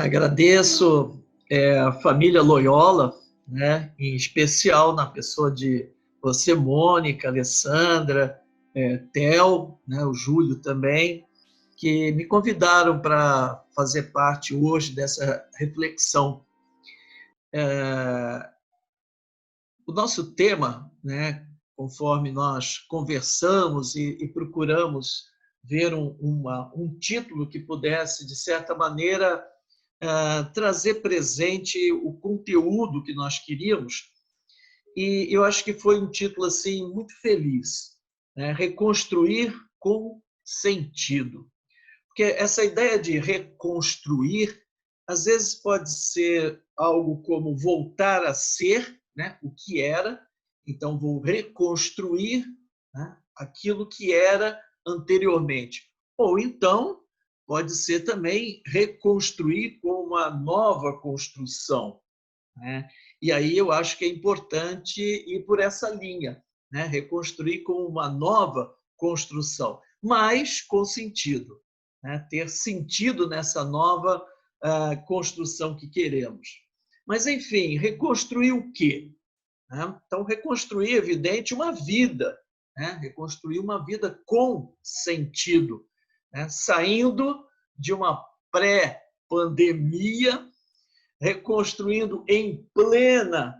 Agradeço a família Loyola, né, em especial na pessoa de você, Mônica, Alessandra, Theo, né, o Júlio também, que me convidaram para fazer parte hoje dessa reflexão. O nosso tema, né, conforme nós conversamos e procuramos ver um título que pudesse, de certa maneira, trazer presente o conteúdo que nós queríamos, e eu acho que foi um título assim muito feliz, né? Reconstruir com sentido. Porque essa ideia de reconstruir, às vezes pode ser algo como voltar a ser, né, o que era, então vou reconstruir, né, aquilo que era anteriormente. Ou então pode ser também reconstruir com uma nova construção, né? E aí eu acho que é importante ir por essa linha, né? Reconstruir com uma nova construção, mas com sentido, né? Ter sentido nessa nova construção que queremos. Mas, enfim, reconstruir o quê? Né? Então, reconstruir, evidente, uma vida, né? Reconstruir uma vida com sentido, né? Saindo de uma pré-pandemia, reconstruindo em plena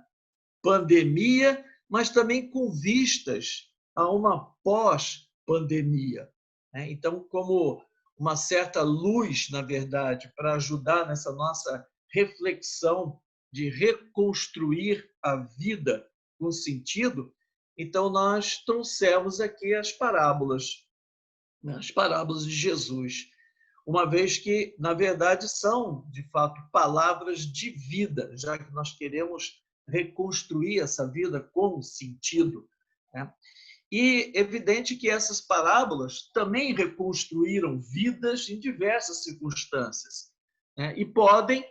pandemia, mas também com vistas a uma pós-pandemia. Então, como uma certa luz, na verdade, para ajudar nessa nossa reflexão de reconstruir a vida com sentido, então nós trouxemos aqui as parábolas, né? As parábolas de Jesus, uma vez que, na verdade, são, de fato, palavras de vida, já que nós queremos reconstruir essa vida com sentido, né? E evidente que essas parábolas também reconstruíram vidas em diversas circunstâncias, né? E podem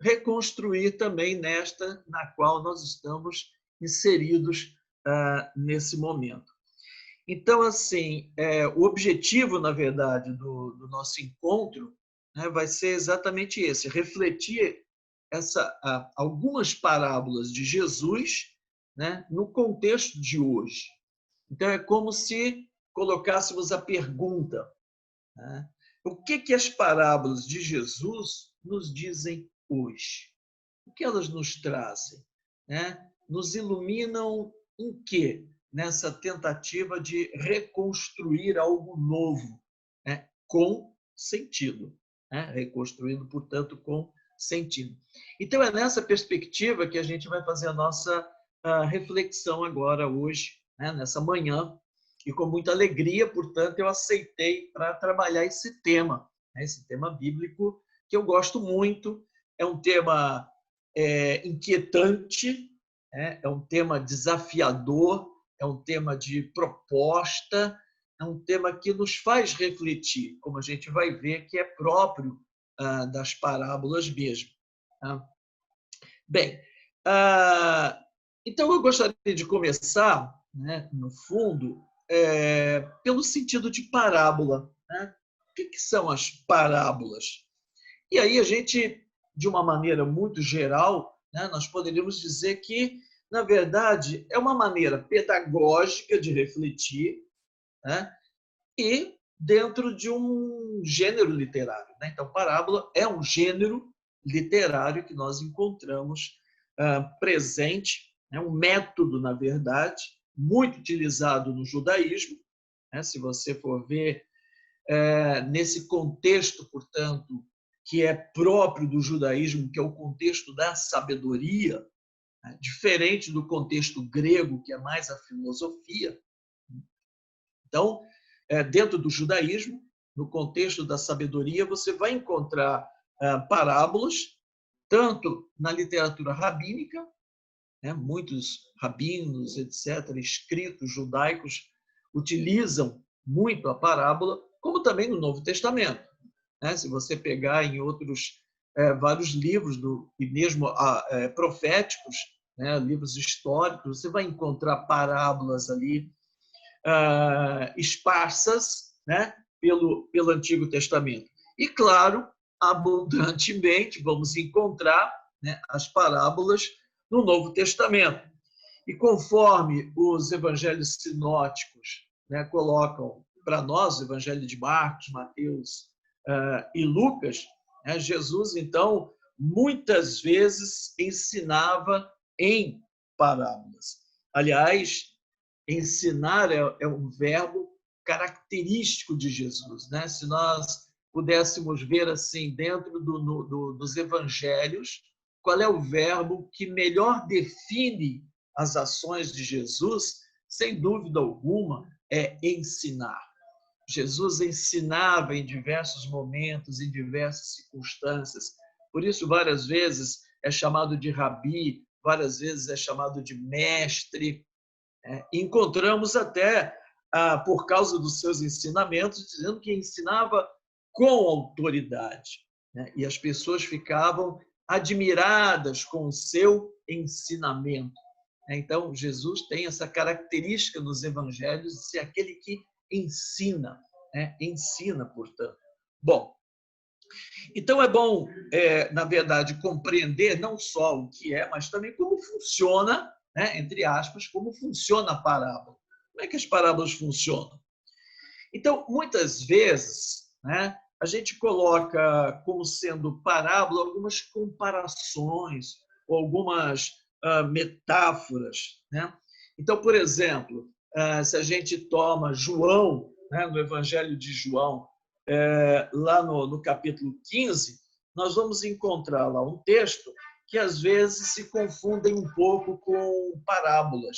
reconstruir também nesta na qual nós estamos inseridos nesse momento. Então, assim, o objetivo, na verdade, do nosso encontro, né, vai ser exatamente esse: refletir algumas parábolas de Jesus, né, no contexto de hoje. Então, é como se colocássemos a pergunta, né, o que as parábolas de Jesus nos dizem hoje? O que elas nos trazem, né? Nos iluminam em quê? Nessa tentativa de reconstruir algo novo, né? Com sentido, né? Reconstruindo, portanto, com sentido. Então, é nessa perspectiva que a gente vai fazer a nossa reflexão agora, hoje, né? Nessa manhã, e com muita alegria, portanto, eu aceitei para trabalhar esse tema, né? Esse tema bíblico que eu gosto muito. É um tema inquietante, é um tema desafiador, é um tema de proposta, é um tema que nos faz refletir, como a gente vai ver que é próprio das parábolas mesmo. Bem, então eu gostaria de começar, né, no fundo, pelo sentido de parábola, né? O que são as parábolas? E aí a gente, de uma maneira muito geral, né, nós poderíamos dizer que, na verdade, é uma maneira pedagógica de refletir, né, e dentro de um gênero literário, né? Então, parábola é um gênero literário que nós encontramos presente, né, um método, na verdade, muito utilizado no judaísmo, né? Se você for ver nesse contexto, portanto, que é próprio do judaísmo, que é o contexto da sabedoria, né? Diferente do contexto grego, que é mais a filosofia. Então, dentro do judaísmo, no contexto da sabedoria, você vai encontrar parábolas, tanto na literatura rabínica, né? Muitos rabinos, etc., escritos judaicos, utilizam muito a parábola, como também no Novo Testamento, né? Se você pegar em outros vários livros e mesmo proféticos, né? Livros históricos, você vai encontrar parábolas ali esparsas, né? pelo Antigo Testamento. E, claro, abundantemente, vamos encontrar, né, as parábolas no Novo Testamento. E conforme os evangelhos sinóticos, né, colocam para nós, o evangelho de Marcos, Mateus e Lucas, né, Jesus, então, muitas vezes ensinava em parábolas. Aliás, ensinar é um verbo característico de Jesus, né? Se nós pudéssemos ver assim dentro dos evangelhos, qual é o verbo que melhor define as ações de Jesus, sem dúvida alguma, é ensinar. Jesus ensinava em diversos momentos, em diversas circunstâncias. Por isso, várias vezes é chamado de rabi, várias vezes é chamado de mestre. Encontramos até, por causa dos seus ensinamentos, dizendo que ensinava com autoridade, né? E as pessoas ficavam admiradas com o seu ensinamento. Então, Jesus tem essa característica nos evangelhos de ser aquele que ensina, né? Ensina, portanto. Bom, então é bom, na verdade, compreender não só o que é, mas também como funciona, né? Entre aspas, como funciona a parábola. Como é que as parábolas funcionam? Então, muitas vezes, né, a gente coloca como sendo parábola algumas comparações ou algumas metáforas, né? Então, por exemplo, se a gente toma João, né, no Evangelho de João, lá no capítulo 15, nós vamos encontrar lá um texto que às vezes se confundem um pouco com parábolas,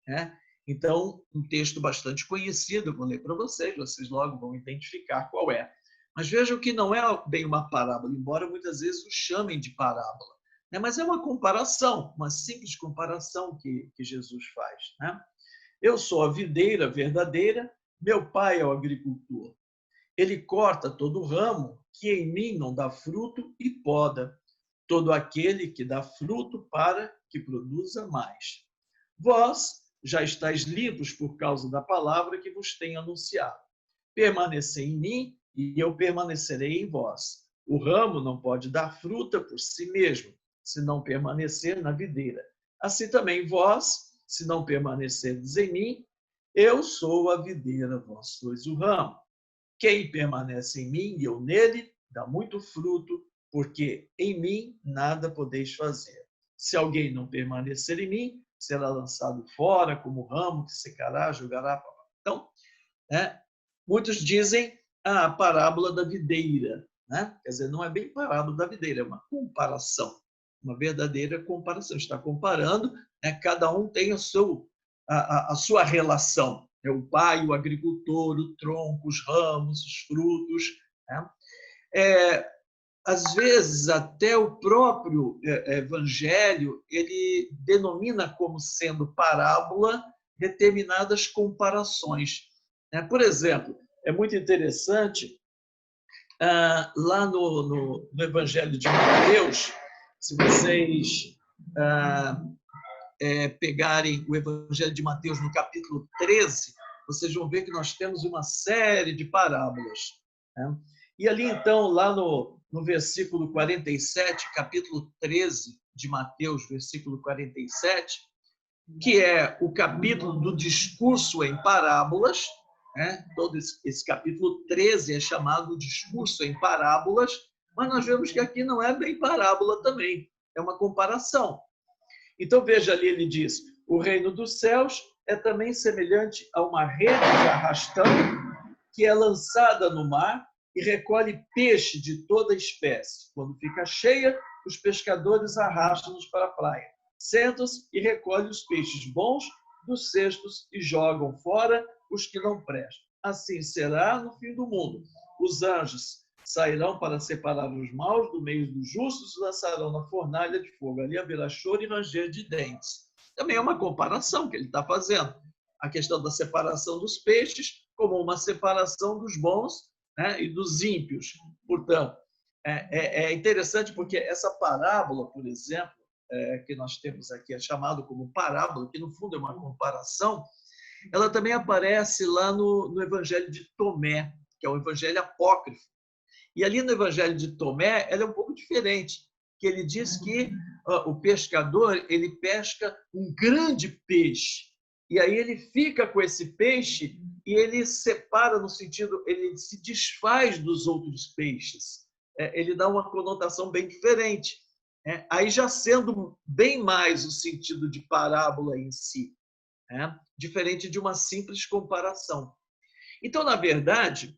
né? Então, um texto bastante conhecido, eu vou ler para vocês logo vão identificar qual é. Mas vejam que não é bem uma parábola, embora muitas vezes o chamem de parábola, né? Mas é uma comparação, uma simples comparação que Jesus faz, né? Eu sou a videira verdadeira, meu pai é o agricultor. Ele corta todo ramo que em mim não dá fruto e poda todo aquele que dá fruto para que produza mais. Vós já estáis limpos por causa da palavra que vos tenho anunciado. Permanecei em mim e eu permanecerei em vós. O ramo não pode dar fruta por si mesmo, se não permanecer na videira. Assim também vós, se não permanecerdes em mim, eu sou a videira, vós sois o ramo. Quem permanece em mim e eu nele, dá muito fruto, porque em mim nada podeis fazer. Se alguém não permanecer em mim, será lançado fora como ramo que secará, jogará para lá. Então, né, muitos dizem a parábola da videira, né? Quer dizer, não é bem parábola da videira, é uma comparação, uma verdadeira comparação. Está comparando, né? Cada um tem a sua relação. É o pai, o agricultor, o tronco, os ramos, os frutos, né? Às vezes, até o próprio evangelho, ele denomina como sendo parábola determinadas comparações. Por exemplo, é muito interessante, lá no evangelho de Mateus, se vocês pegarem o evangelho de Mateus no capítulo 13, vocês vão ver que nós temos uma série de parábolas, né? E ali, então, lá no versículo 47, capítulo 13 de Mateus, versículo 47, que é o capítulo do discurso em parábolas, né? Todo esse capítulo 13 é chamado discurso em parábolas, mas nós vemos que aqui não é bem parábola também, é uma comparação. Então, veja ali, ele diz, o reino dos céus é também semelhante a uma rede de arrastão que é lançada no mar e recolhe peixe de toda espécie. Quando fica cheia, os pescadores arrastam-nos para a praia. Sentam-se e recolhem os peixes bons dos cestos e jogam fora os que não prestam. Assim será no fim do mundo. Os anjos sairão para separar os maus do meio dos justos e lançarão na fornalha de fogo. Ali haverá choro e ranger de dentes. Também é uma comparação que ele está fazendo. A questão da separação dos peixes como uma separação dos bons, né, e dos ímpios. Portanto, é interessante porque essa parábola, por exemplo, que nós temos aqui, é chamado como parábola, que no fundo é uma comparação, ela também aparece lá no Evangelho de Tomé, que é o Evangelho apócrifo. E ali no Evangelho de Tomé, ela é um pouco diferente, que ele diz que o pescador ele pesca um grande peixe, e aí ele fica com esse peixe e ele separa no sentido, ele se desfaz dos outros peixes. Ele dá uma conotação bem diferente. Aí já sendo bem mais o sentido de parábola em si, diferente de uma simples comparação. Então, na verdade,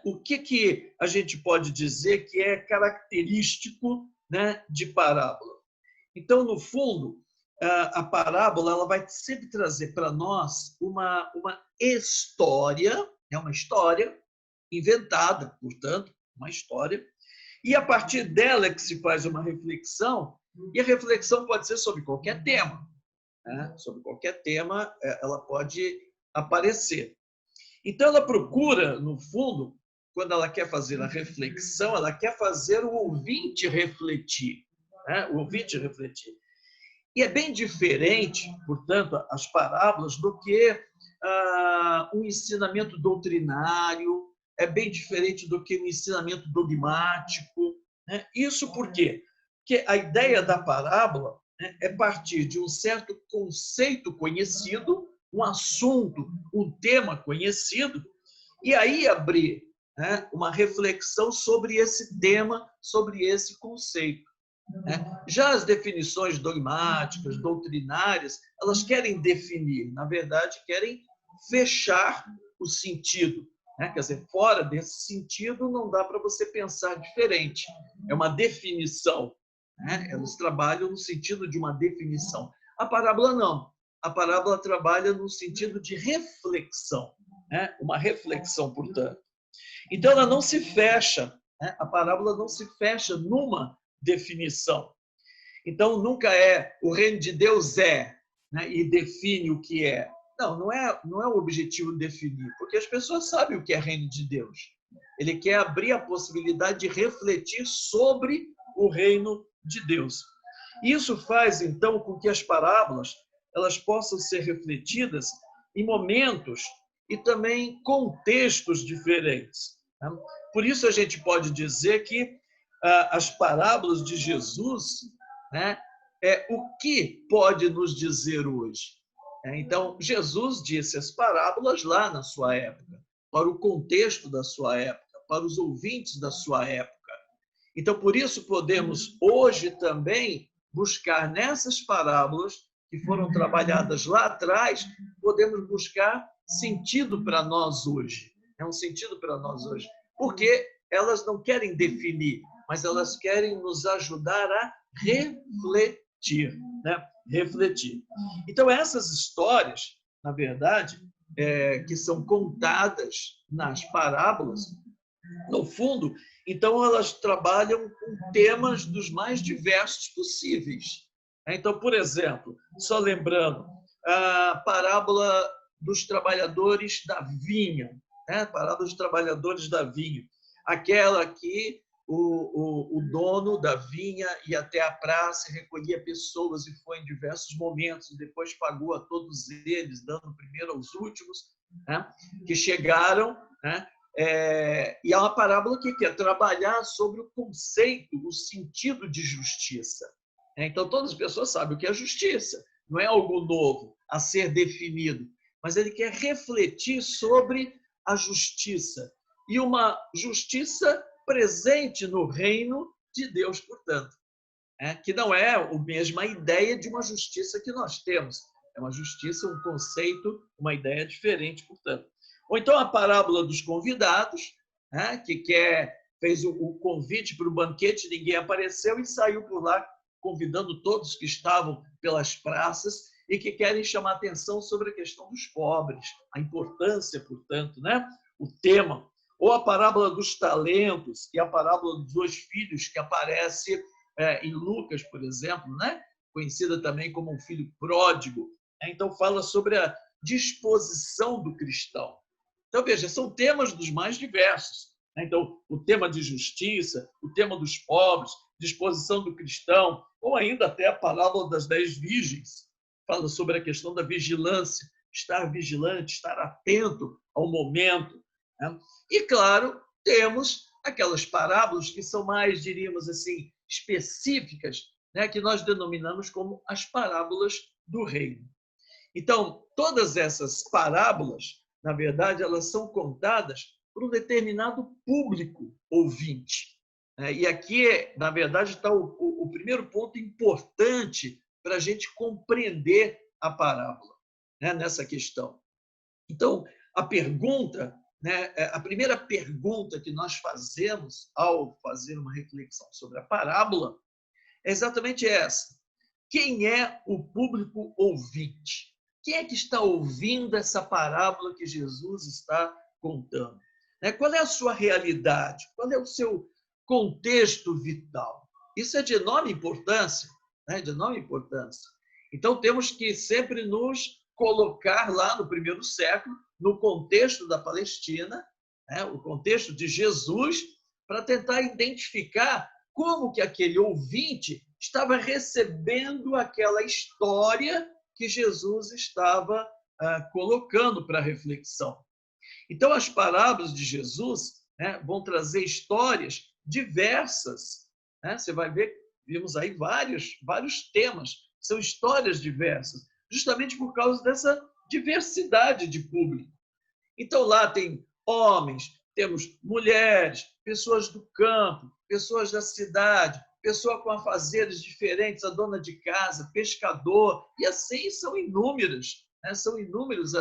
o que a gente pode dizer que é característico, de parábola? Então, no fundo, a parábola ela vai sempre trazer para nós uma história, uma história inventada, portanto, uma história, e a partir dela é que se faz uma reflexão, e a reflexão pode ser sobre qualquer tema. Sobre qualquer tema, ela pode aparecer. Então, ela procura, no fundo, quando ela quer fazer a reflexão, ela quer fazer o ouvinte refletir. O ouvinte refletir. E é bem diferente, portanto, as parábolas do que um ensinamento doutrinário, é bem diferente do que um ensinamento dogmático. Isso por quê? Porque a ideia da parábola é partir de um certo conceito conhecido, um assunto, um tema conhecido, e aí abrir uma reflexão sobre esse tema, sobre esse conceito. Já as definições dogmáticas, doutrinárias, elas querem definir, na verdade, querem fechar o sentido. Quer dizer, fora desse sentido, não dá para você pensar diferente. É uma definição. Elas trabalham no sentido de uma definição. A parábola não. A parábola trabalha no sentido de reflexão. Uma reflexão, portanto. Então, ela não se fecha. A parábola não se fecha numa definição. Então, nunca é o reino de Deus e define o que é. Não é o objetivo definir, porque as pessoas sabem o que é reino de Deus. Ele quer abrir a possibilidade de refletir sobre o reino de Deus. Isso faz, então, com que as parábolas elas possam ser refletidas em momentos e também contextos diferentes. Por isso, a gente pode dizer que as parábolas de Jesus é o que pode nos dizer hoje. Então, Jesus disse as parábolas lá na sua época, para o contexto da sua época, para os ouvintes da sua época. Então, por isso, podemos hoje também buscar nessas parábolas que foram trabalhadas lá atrás, podemos buscar sentido para nós hoje. É um sentido para nós hoje. Porque elas não querem definir, mas elas querem nos ajudar a refletir. Refletir. Então, essas histórias, na verdade, que são contadas nas parábolas, no fundo, então elas trabalham com temas dos mais diversos possíveis. Então, por exemplo, só lembrando, a parábola dos trabalhadores da vinha, a parábola dos trabalhadores da vinha, aquela que o dono da vinha ia até a praça, recolhia pessoas e foi em diversos momentos, e depois pagou a todos eles, dando primeiro aos últimos, que chegaram, e é uma parábola que quer trabalhar sobre o conceito, o sentido de justiça. Então, todas as pessoas sabem o que é justiça, não é algo novo a ser definido, mas ele quer refletir sobre a justiça, e uma justiça presente no reino de Deus, portanto, que não é a mesma ideia de uma justiça que nós temos. É uma justiça, um conceito, uma ideia diferente, portanto. Ou então a parábola dos convidados, que fez o convite para o banquete, ninguém apareceu e saiu por lá convidando todos que estavam pelas praças e que querem chamar atenção sobre a questão dos pobres, a importância, portanto, o tema. Ou a parábola dos talentos e a parábola dos 2 filhos, que aparece em Lucas, por exemplo, conhecida também como o filho pródigo. Então, fala sobre a disposição do cristão. Então, veja, são temas dos mais diversos. Então, o tema de justiça, o tema dos pobres, disposição do cristão, ou ainda até a parábola das 10 virgens, fala sobre a questão da vigilância, estar vigilante, estar atento ao momento. E, claro, temos aquelas parábolas que são mais, diríamos assim, específicas, né, que nós denominamos como as parábolas do reino. Então, todas essas parábolas, na verdade, elas são contadas por um determinado público ouvinte. E aqui, na verdade, está o primeiro ponto importante para a gente compreender a parábola, né, nessa questão. Então, a pergunta, né, a primeira pergunta que nós fazemos ao fazer uma reflexão sobre a parábola é exatamente essa: quem é o público ouvinte? Quem é que está ouvindo essa parábola que Jesus está contando? Qual é a sua realidade? Qual é o seu contexto vital? Isso é de enorme importância, né? De enorme importância. Então, temos que sempre nos colocar lá no primeiro século, no contexto da Palestina, né? O contexto de Jesus, para tentar identificar como que aquele ouvinte estava recebendo aquela história que Jesus estava colocando para reflexão. Então, as parábolas de Jesus, né, vão trazer histórias diversas. Né? Você vai ver, vimos aí vários temas, são histórias diversas, justamente por causa dessa diversidade de público. Então, lá tem homens, temos mulheres, pessoas do campo, pessoas da cidade, pessoa com afazeres diferentes, a dona de casa, pescador, e assim são inúmeras, né? São inúmeras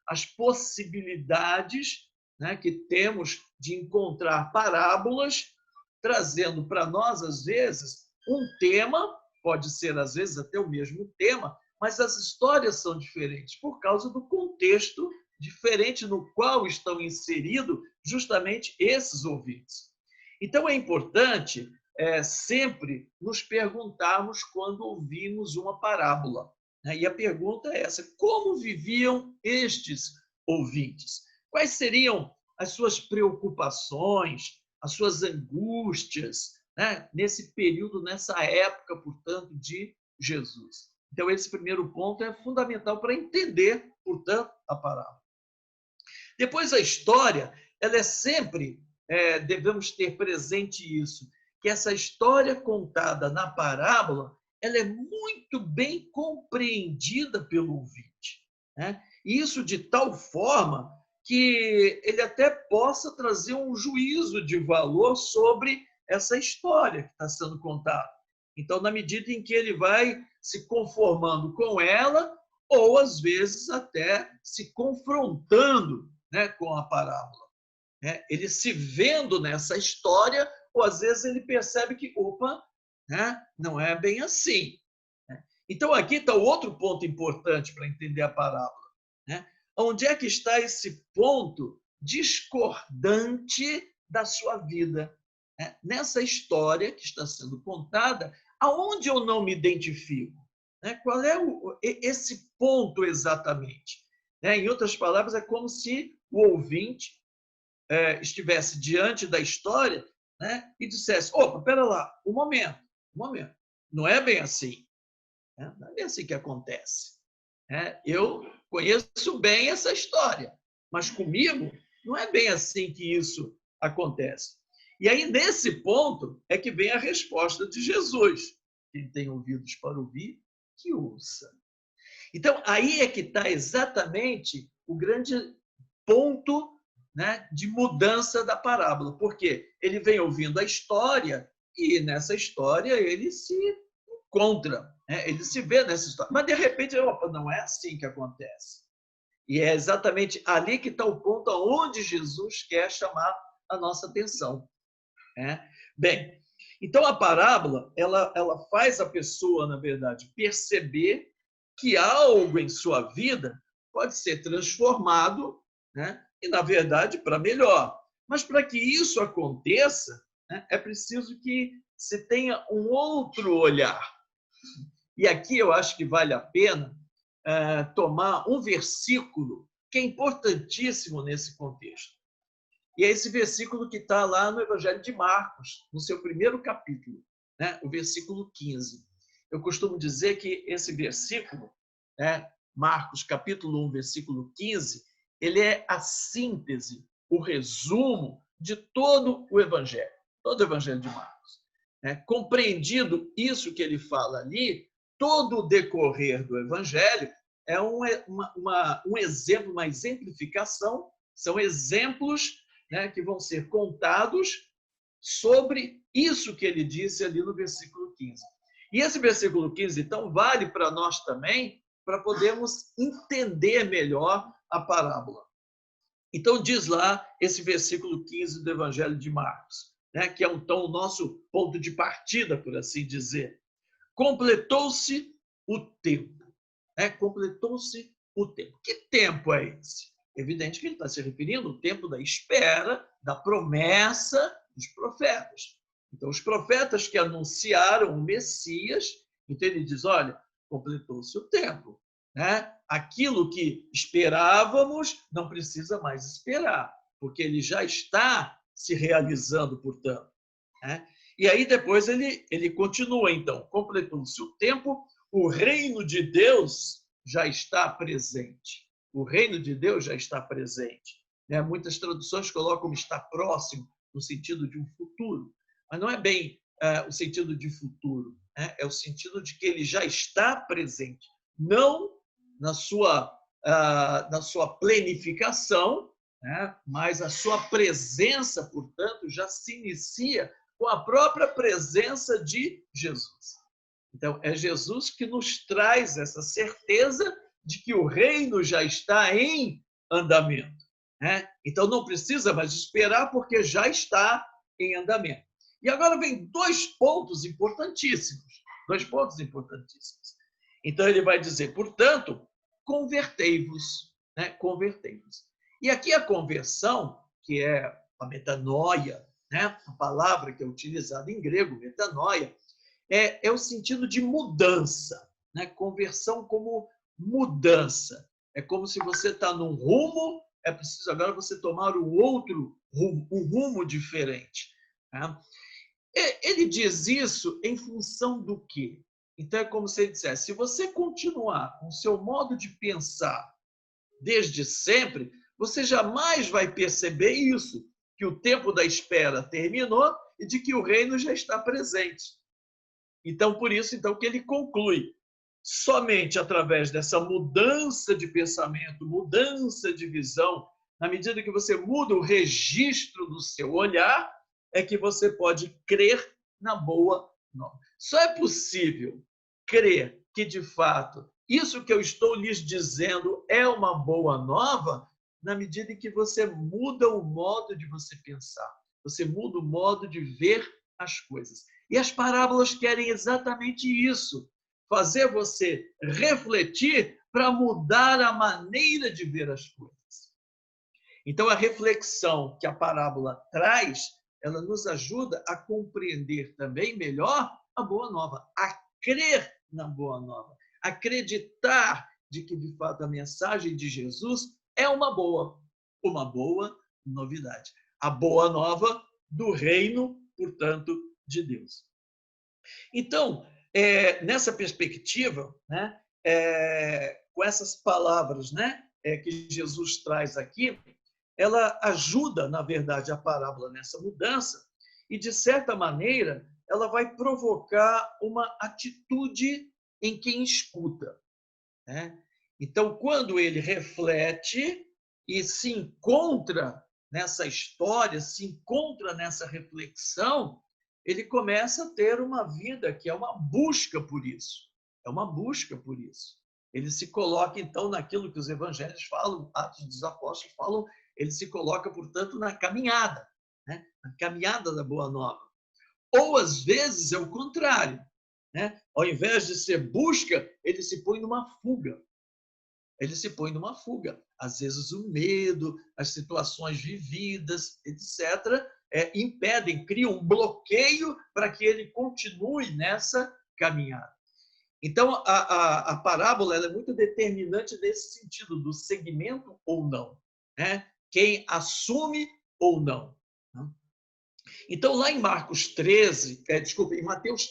as possibilidades, né, que temos de encontrar parábolas, trazendo para nós, às vezes, um tema, pode ser, às vezes, até o mesmo tema, mas as histórias são diferentes por causa do contexto diferente no qual estão inseridos justamente esses ouvintes. Então, é importante sempre nos perguntarmos quando ouvimos uma parábola. Né? E a pergunta é essa: como viviam estes ouvintes? Quais seriam as suas preocupações, as suas angústias, né? Nesse período, nessa época, portanto, de Jesus? Então, esse primeiro ponto é fundamental para entender, portanto, a parábola. Depois, a história, ela é sempre, devemos ter presente isso, que essa história contada na parábola, ela é muito bem compreendida pelo ouvinte. Né? Isso de tal forma que ele até possa trazer um juízo de valor sobre essa história que está sendo contada. Então, na medida em que ele vai se conformando com ela, ou às vezes até se confrontando, né, com a parábola. Né? Ele se vendo nessa história, ou às vezes ele percebe que, opa, né, não é bem assim. Né? Então, aqui está o outro ponto importante para entender a parábola. Né? Onde é que está esse ponto discordante da sua vida? Né? Nessa história que está sendo contada, aonde eu não me identifico? Né? Qual é esse ponto exatamente? Né? Em outras palavras, é como se o ouvinte estivesse diante da história, né, e dissesse: opa, espera lá, um momento, não é bem assim. Né? Não é bem assim que acontece. Né? Eu conheço bem essa história, mas comigo não é bem assim que isso acontece. E aí, nesse ponto, é que vem a resposta de Jesus: quem tem ouvidos para ouvir, que ouça. Então, aí é que está exatamente o grande ponto, né, de mudança da parábola, porque ele vem ouvindo a história e nessa história ele se encontra, né, ele se vê nessa história. Mas, de repente, opa, não é assim que acontece. E é exatamente ali que está o ponto aonde Jesus quer chamar a nossa atenção. Né? Bem, então a parábola ela faz a pessoa, na verdade, perceber que algo em sua vida pode ser transformado, né? E, na verdade, para melhor. Mas para que isso aconteça, né, é preciso que se tenha um outro olhar. E aqui eu acho que vale a pena tomar um versículo que é importantíssimo nesse contexto. E é esse versículo que está lá no Evangelho de Marcos, no seu primeiro capítulo, né? O versículo 15. Eu costumo dizer que esse versículo, né, Marcos, capítulo 1, versículo 15, ele é a síntese, o resumo de todo o Evangelho de Marcos. Compreendido isso que ele fala ali, todo o decorrer do Evangelho é um exemplo, uma exemplificação, são exemplos, que vão ser contados sobre isso que ele disse ali no versículo 15. E esse versículo 15, então, vale para nós também, para podermos entender melhor a parábola. Então, diz lá esse versículo 15 do Evangelho de Marcos, que é então o nosso ponto de partida, por assim dizer. Completou-se o tempo. Completou-se o tempo. Que tempo é esse? Evidente que ele está se referindo ao tempo da espera, da promessa dos profetas. Então, os profetas que anunciaram o Messias, então ele diz, olha, completou-se o tempo. Aquilo que esperávamos não precisa mais esperar, porque ele já está se realizando, portanto. E aí depois ele continua, então, completou-se o tempo, o reino de Deus já está presente. O reino de Deus já está presente. Muitas traduções colocam como está próximo, no sentido de um futuro, mas não é bem o sentido de futuro, é o sentido de que ele já está presente, não na sua plenificação, mas a sua presença, portanto, já se inicia com a própria presença de Jesus. Então, é Jesus que nos traz essa certeza de que o reino já está em andamento. Então, não precisa mais esperar, porque já está em andamento. E agora vem dois pontos importantíssimos. Então, ele vai dizer, portanto, convertei-vos. Convertei-vos. E aqui a conversão, que é a metanoia, a palavra que é utilizada em grego, metanoia, é o sentido de mudança. Conversão como mudança. É como se você está num rumo, é preciso agora você tomar o outro rumo, um rumo diferente. Ele diz isso em função do quê? Então, é como se ele dissesse, se você continuar com o seu modo de pensar desde sempre, você jamais vai perceber isso, que o tempo da espera terminou e de que o reino já está presente. Então, por isso, então, que ele conclui, somente através dessa mudança de pensamento, mudança de visão, na medida que você muda o registro do seu olhar, é que você pode crer na boa nova. Só é possível crer que, de fato, isso que eu estou lhes dizendo é uma boa nova, na medida em que você muda o modo de você pensar, você muda o modo de ver as coisas. E as parábolas querem exatamente isso, fazer você refletir para mudar a maneira de ver as coisas. Então, a reflexão que a parábola traz, ela nos ajuda a compreender também melhor a boa nova, a crer na boa nova, acreditar de que, de fato, a mensagem de Jesus é uma boa novidade. A boa nova do reino, portanto, de Deus. Então, nessa perspectiva, com essas palavras que Jesus traz aqui, ela ajuda, na verdade, a parábola nessa mudança e, de certa maneira, ela vai provocar uma atitude em quem escuta. Então, quando ele reflete e se encontra nessa história, se encontra nessa reflexão, ele começa a ter uma vida que é uma busca por isso. É uma busca por isso. Ele se coloca, então, naquilo que os evangelhos falam, Atos dos Apóstolos falam, ele se coloca, portanto, na caminhada, na caminhada da Boa Nova. Ou, às vezes, é o contrário. Ao invés de ser busca, ele se põe numa fuga. Às vezes, o medo, as situações vividas, etc., impedem, criam um bloqueio para que ele continue nessa caminhada. Então, a parábola ela é muito determinante nesse sentido, do segmento ou não. Quem assume ou não. Então, lá em em Mateus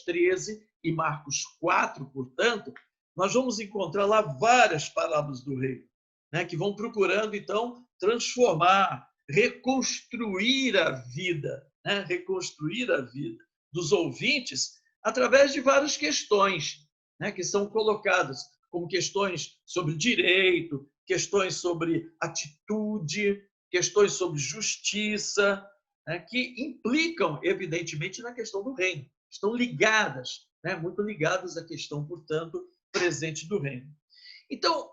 13 e Marcos 4, portanto, nós vamos encontrar lá várias parábolas do reino, que vão procurando, então, transformar, reconstruir a vida, né? Reconstruir a vida dos ouvintes através de várias questões, né? Que são colocadas como questões sobre direito, questões sobre atitude, questões sobre justiça, né? Que implicam, evidentemente, na questão do reino. Estão ligadas, né? Muito ligadas à questão, portanto, presente do reino. Então,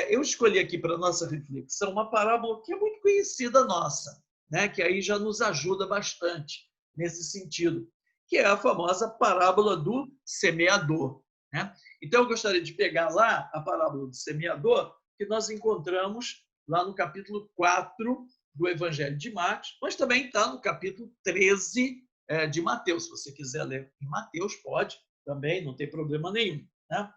eu escolhi aqui para a nossa reflexão uma parábola que é muito conhecida nossa, né? Que aí já nos ajuda bastante nesse sentido, que é a famosa parábola do semeador, né? Então, eu gostaria de pegar lá a parábola do semeador, que nós encontramos lá no capítulo 4 do Evangelho de Marcos, mas também está no capítulo 13 de Mateus. Se você quiser ler em Mateus, pode também, não tem problema nenhum, né?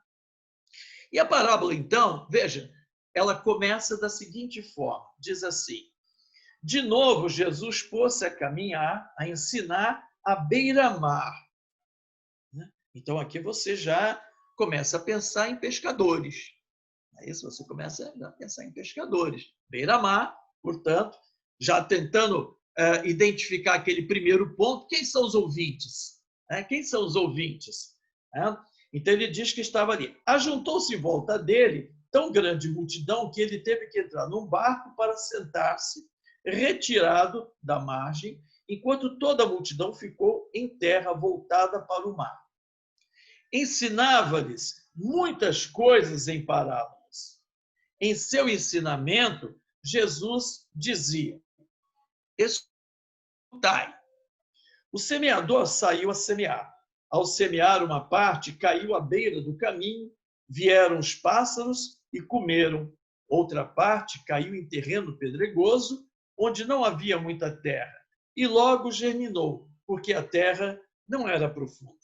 E a parábola, então, veja, ela começa da seguinte forma: diz assim: de novo, Jesus pôs-se a caminhar, a ensinar à beira-mar. Então, aqui você já começa a pensar em pescadores. É isso, você começa a pensar em pescadores. Beira-mar, portanto, já tentando identificar aquele primeiro ponto. Quem são os ouvintes? Quem são os ouvintes? Então, ele diz que estava ali. Ajuntou-se em volta dele tão grande multidão que ele teve que entrar num barco para sentar-se, retirado da margem, enquanto toda a multidão ficou em terra voltada para o mar. Ensinava-lhes muitas coisas em parábolas. Em seu ensinamento, Jesus dizia: escutai. O semeador saiu a semear. Ao semear uma parte, caiu à beira do caminho, vieram os pássaros e comeram. Outra parte caiu em terreno pedregoso, onde não havia muita terra, e logo germinou, porque a terra não era profunda.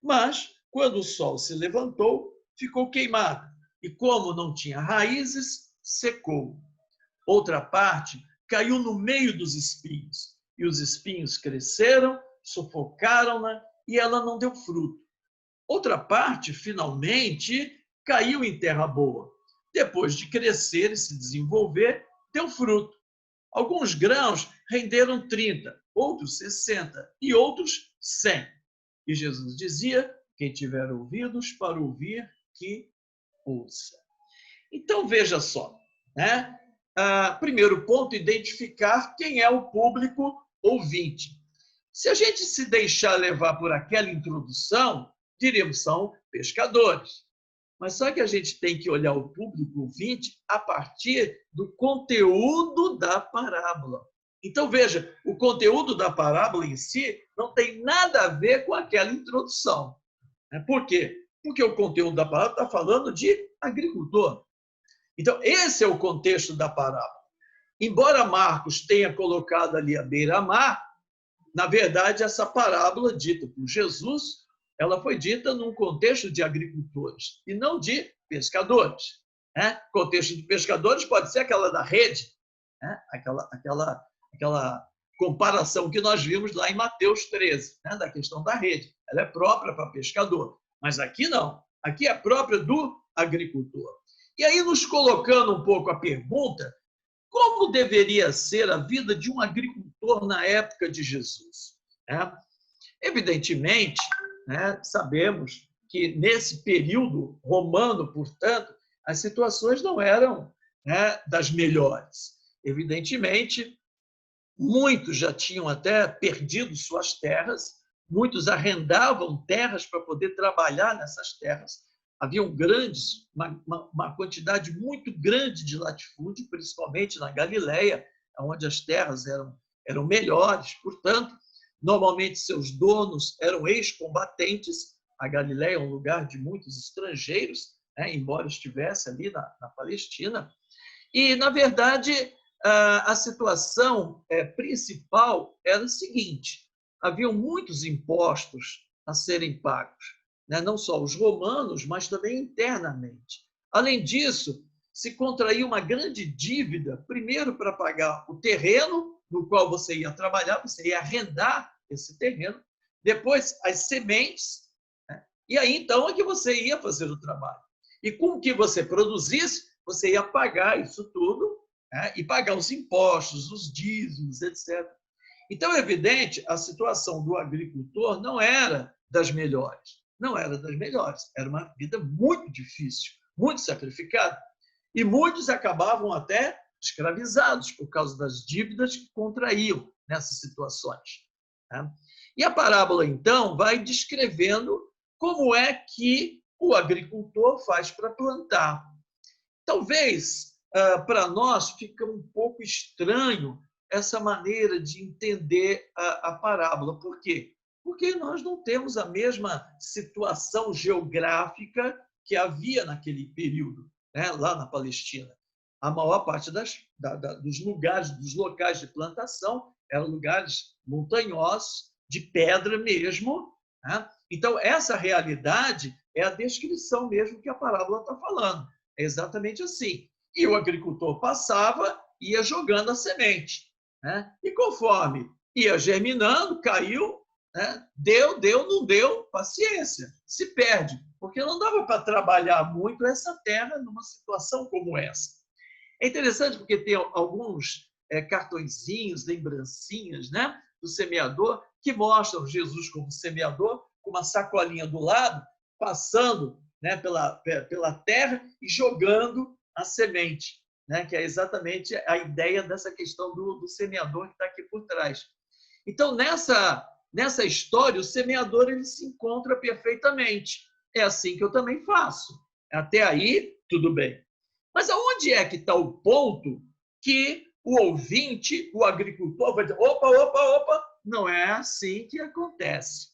Mas, quando o sol se levantou, ficou queimado, e como não tinha raízes, secou. Outra parte caiu no meio dos espinhos, e os espinhos cresceram, sufocaram-na, e ela não deu fruto. Outra parte, finalmente, caiu em terra boa. Depois de crescer e se desenvolver, deu fruto. Alguns grãos renderam 30, outros 60 e outros 100. E Jesus dizia: quem tiver ouvidos para ouvir, que ouça. Então, veja só, né? Primeiro ponto, identificar quem é o público ouvinte. Se a gente se deixar levar por aquela introdução, diríamos são pescadores. Mas só que a gente tem que olhar o público ouvinte a partir do conteúdo da parábola. Então, veja, o conteúdo da parábola em si não tem nada a ver com aquela introdução. Por quê? Porque o conteúdo da parábola está falando de agricultor. Então, esse é o contexto da parábola. Embora Marcos tenha colocado ali a beira-mar, na verdade, essa parábola dita por Jesus, ela foi dita num contexto de agricultores e não de pescadores. Contexto de pescadores pode ser aquela da rede, aquela comparação que nós vimos lá em Mateus 13, da questão da rede. Ela é própria para pescador, mas aqui não. Aqui é própria do agricultor. E aí, nos colocando um pouco a pergunta: como deveria ser a vida de um agricultor na época de Jesus? Evidentemente, sabemos que nesse período romano, portanto, as situações não eram das melhores. Evidentemente, muitos já tinham até perdido suas terras, muitos arrendavam terras para poder trabalhar nessas terras. Haviam uma quantidade muito grande de latifúndio, principalmente na Galileia, onde as terras eram melhores. Portanto, normalmente seus donos eram ex-combatentes. A Galileia é um lugar de muitos estrangeiros, embora estivesse ali na Palestina. E, na verdade, a situação principal era o seguinte: haviam muitos impostos a serem pagos. Não só os romanos, mas também internamente. Além disso, se contraía uma grande dívida, primeiro para pagar o terreno no qual você ia trabalhar, você ia arrendar esse terreno, depois as sementes, e aí então é que você ia fazer o trabalho. E com o que você produzisse, você ia pagar isso tudo né? E pagar os impostos, os dízimos, etc. Então, é evidente, a situação do agricultor não era das melhores. Não era das melhores. Era uma vida muito difícil, muito sacrificada. E muitos acabavam até escravizados por causa das dívidas que contraíam nessas situações. Né? E a parábola, então, vai descrevendo como é que o agricultor faz para plantar. Talvez, para nós, fica um pouco estranho essa maneira de entender a parábola. Por quê? Porque nós não temos a mesma situação geográfica que havia naquele período, né, lá na Palestina. A maior parte dos lugares, dos locais de plantação, eram lugares montanhosos, de pedra mesmo. Né? Então, essa realidade é a descrição mesmo que a parábola está falando. É exatamente assim. E o agricultor passava, ia jogando a semente. Né? E conforme ia germinando, caiu, né? Deu, não deu, paciência, se perde. Porque não dava para trabalhar muito essa terra numa situação como essa. É interessante porque tem alguns cartõezinhos, lembrancinhas, né, do semeador, que mostram Jesus como semeador, com uma sacolinha do lado, passando, né, pela terra e jogando a semente, né, que é exatamente a ideia dessa questão do semeador que está aqui por trás. Então, nessa história, o semeador ele se encontra perfeitamente. É assim que eu também faço. Até aí, tudo bem. Mas aonde é que está o ponto que o ouvinte, o agricultor, vai dizer: opa, não é assim que acontece.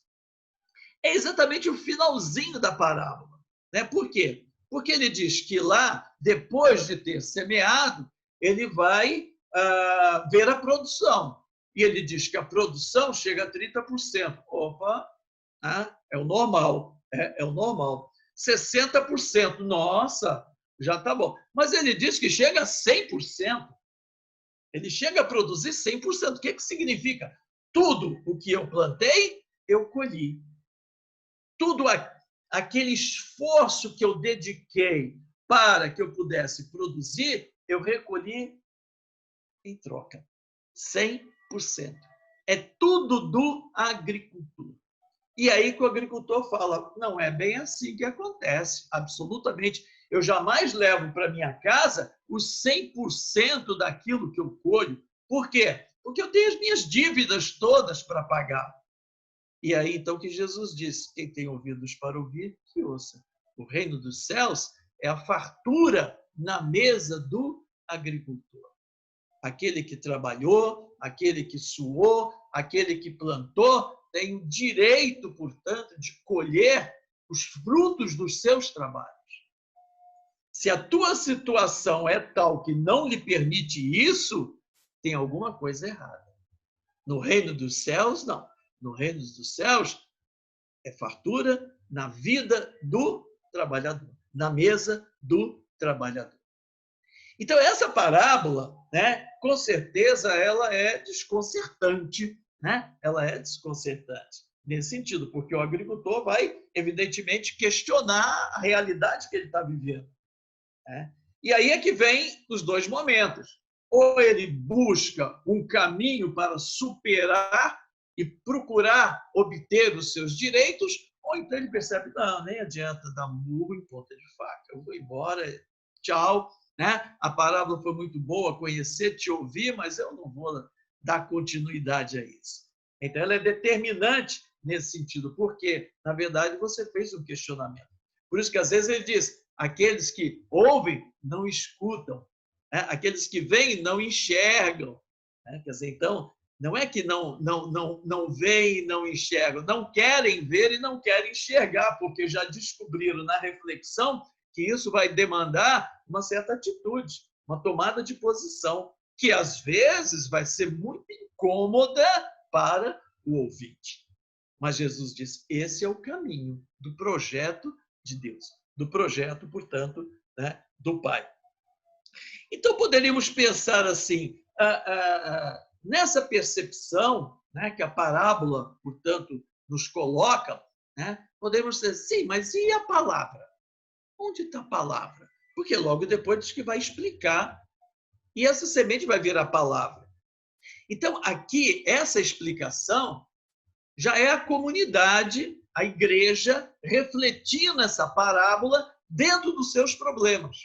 É exatamente o finalzinho da parábola. Né? Por quê? Porque ele diz que lá, depois de ter semeado, ele vai ver a produção. E ele diz que a produção chega a 30%. Opa, é o normal. É o normal. 60%, nossa, já está bom. Mas ele diz que chega a 100%. Ele chega a produzir 100%. O que significa? Tudo o que eu plantei, eu colhi. Tudo aquele esforço que eu dediquei para que eu pudesse produzir, eu recolhi em troca. 100%. É tudo do agricultor. E aí que o agricultor fala: não é bem assim que acontece, absolutamente. Eu jamais levo para minha casa os 100% daquilo que eu colho. Por quê? Porque eu tenho as minhas dívidas todas para pagar. E aí, então, que Jesus disse: quem tem ouvidos para ouvir, que ouça. O reino dos céus é a fartura na mesa do agricultor. Aquele que trabalhou, aquele que suou, aquele que plantou, tem o direito, portanto, de colher os frutos dos seus trabalhos. Se a tua situação é tal que não lhe permite isso, tem alguma coisa errada. No reino dos céus, não. No reino dos céus, é fartura na vida do trabalhador, na mesa do trabalhador. Então, essa parábola, né, com certeza, ela é desconcertante. Né? Ela é desconcertante nesse sentido, porque o agricultor vai, evidentemente, questionar a realidade que ele está vivendo. Né? E aí é que vem os dois momentos. Ou ele busca um caminho para superar e procurar obter os seus direitos, ou então ele percebe: não, nem adianta dar murro em ponta de faca, eu vou embora, tchau. Né? A parábola foi muito boa, conhecer, te ouvir, mas eu não vou dar continuidade a isso. Então, ela é determinante nesse sentido, porque, na verdade, você fez um questionamento. Por isso que, às vezes, ele diz: aqueles que ouvem não escutam, né? Aqueles que veem não enxergam. Né? Quer dizer, então, não é que não veem e não enxergam, não querem ver e não querem enxergar, porque já descobriram na reflexão que isso vai demandar uma certa atitude, uma tomada de posição, que às vezes vai ser muito incômoda para o ouvinte. Mas Jesus diz: esse é o caminho do projeto de Deus, do projeto, portanto, né, do Pai. Então, poderíamos pensar assim, nessa percepção, né, que a parábola, portanto, nos coloca, né, podemos dizer: sim, mas e a palavra? Onde está a palavra? Porque logo depois diz que vai explicar E essa semente vai virar palavra. Então, aqui, essa explicação já é a comunidade, a igreja, refletindo essa parábola dentro dos seus problemas.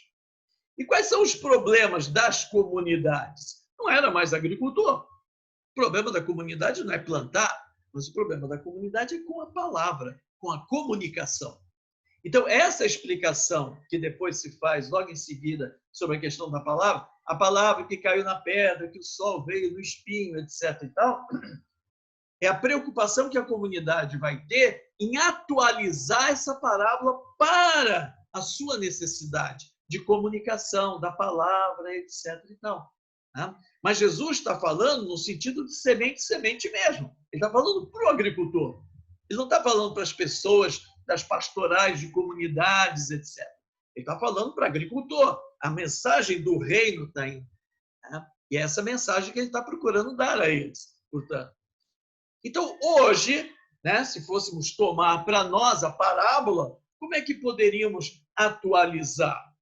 E quais são os problemas das comunidades? Não era mais agricultor. O problema da comunidade não é plantar, mas o problema da comunidade é com a palavra, com a comunicação. Então, essa explicação que depois se faz logo em seguida sobre a questão da palavra, a palavra que caiu na pedra, que o sol veio no espinho, etc. e tal, é a preocupação que a comunidade vai ter em atualizar essa parábola para a sua necessidade de comunicação, da palavra, etc. e tal. Mas Jesus está falando no sentido de semente, semente mesmo. Ele está falando para o agricultor. Ele não está falando para as pessoas das pastorais de comunidades, etc. Ele está falando para o agricultor. A mensagem do reino está indo. E é essa mensagem que ele está procurando dar a eles, portanto. Então, hoje, se fôssemos tomar para nós a parábola, como é que poderíamos atualizar?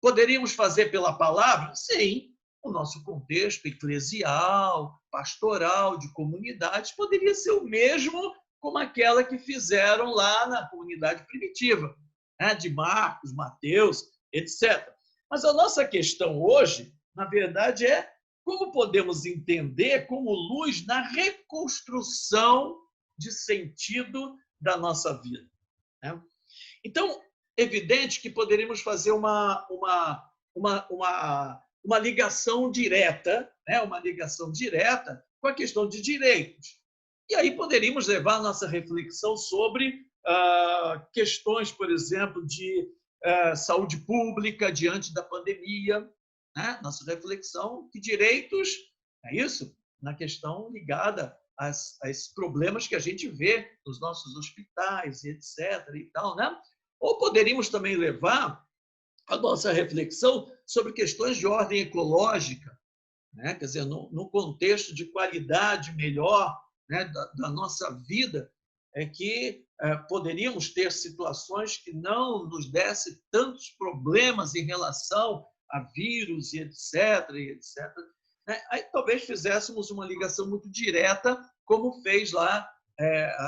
Poderíamos fazer pela palavra? Sim. O nosso contexto eclesial, pastoral, de comunidades, poderia ser o mesmo como aquela que fizeram lá na comunidade primitiva, de Marcos, Mateus, etc. Mas a nossa questão hoje, na verdade, é como podemos entender como luz na reconstrução de sentido da nossa vida. Então, evidente que poderíamos fazer uma ligação direta, uma ligação direta com a questão de direitos. E aí poderíamos levar a nossa reflexão sobre questões, por exemplo, de saúde pública diante da pandemia, nossa reflexão que direitos, é isso, na questão ligada a esses problemas que a gente vê nos nossos hospitais, etc. e tal, Ou poderíamos também levar a nossa reflexão sobre questões de ordem ecológica, quer dizer, no contexto de qualidade melhor da nossa vida, é que poderíamos ter situações que não nos dessem tantos problemas em relação a vírus e etc. Aí talvez fizéssemos uma ligação muito direta, como fez lá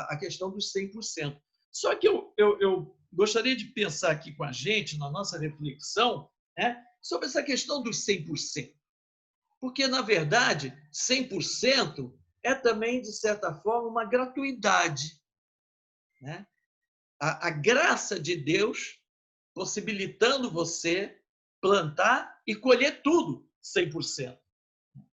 a questão dos 100%. Só que eu gostaria de pensar aqui com a gente, na nossa reflexão, sobre essa questão dos 100%. Porque, na verdade, 100% é também, de certa forma, uma gratuidade. A graça de Deus possibilitando você plantar e colher tudo 100%.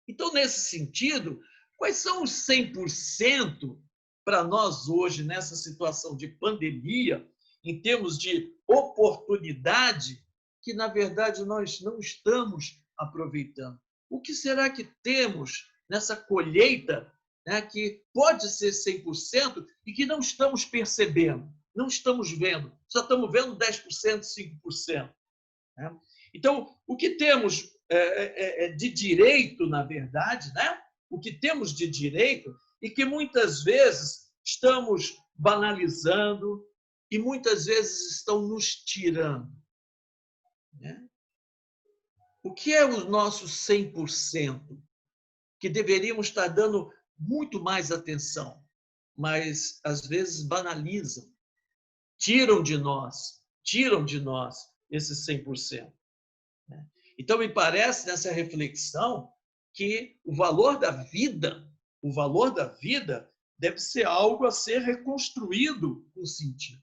Então, nesse sentido, quais são os 100% para nós hoje, nessa situação de pandemia, em termos de oportunidade, que, na verdade, nós não estamos aproveitando? O que será que temos nessa colheita que pode ser 100% e que não estamos percebendo, não estamos vendo, só estamos vendo 10%, 5%? Então, o que temos de direito, na verdade, o que temos de direito e que muitas vezes estamos banalizando e muitas vezes estão nos tirando. O que é o nosso 100%? Que deveríamos estar dando muito mais atenção, mas às vezes banalizam, tiram de nós esse 100%. Então, me parece, nessa reflexão, que o valor da vida deve ser algo a ser reconstruído com sentido.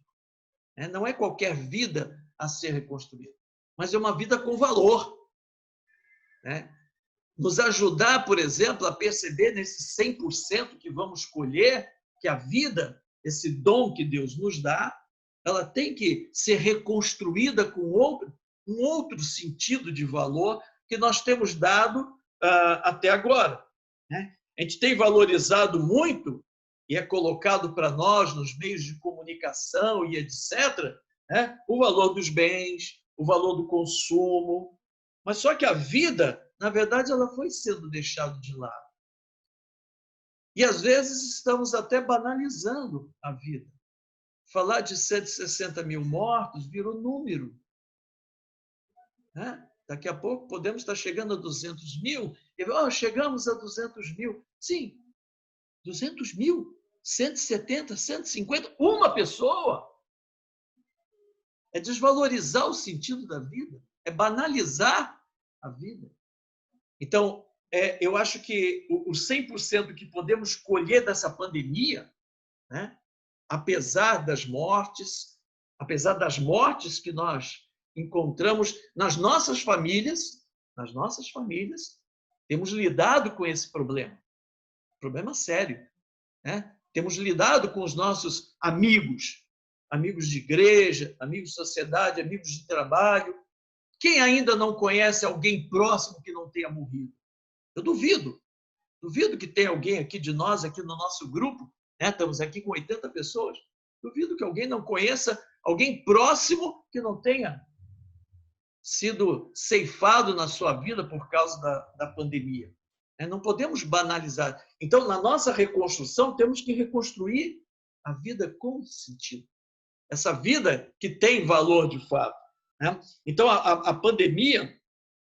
Não é qualquer vida a ser reconstruída, mas é uma vida com valor. Nos ajudar, por exemplo, a perceber nesse 100% que vamos colher, que a vida, esse dom que Deus nos dá, ela tem que ser reconstruída com um outro sentido de valor que nós temos dado até agora. A gente tem valorizado muito, e é colocado para nós nos meios de comunicação e etc., o valor dos bens, o valor do consumo, mas só que a vida, na verdade, ela foi sendo deixada de lado. E, às vezes, estamos até banalizando a vida. Falar de 160 mil mortos virou número. Daqui a pouco podemos estar chegando a 200 mil. Chegamos a 200 mil. Sim, 200 mil, 170, 150, uma pessoa. É desvalorizar o sentido da vida, é banalizar a vida. Então, eu acho que os 100% que podemos colher dessa pandemia, né, apesar das mortes que nós encontramos nas nossas famílias, temos lidado com esse problema sério, né? Temos lidado com os nossos amigos de igreja, amigos de sociedade, amigos de trabalho. Quem ainda não conhece alguém próximo que não tenha morrido? Eu duvido que tenha alguém aqui de nós, aqui no nosso grupo, né? Estamos aqui com 80 pessoas, duvido que alguém não conheça alguém próximo que não tenha sido ceifado na sua vida por causa da pandemia. Não podemos banalizar. Então, na nossa reconstrução, temos que reconstruir a vida com sentido. Essa vida que tem valor de fato. Então, a pandemia,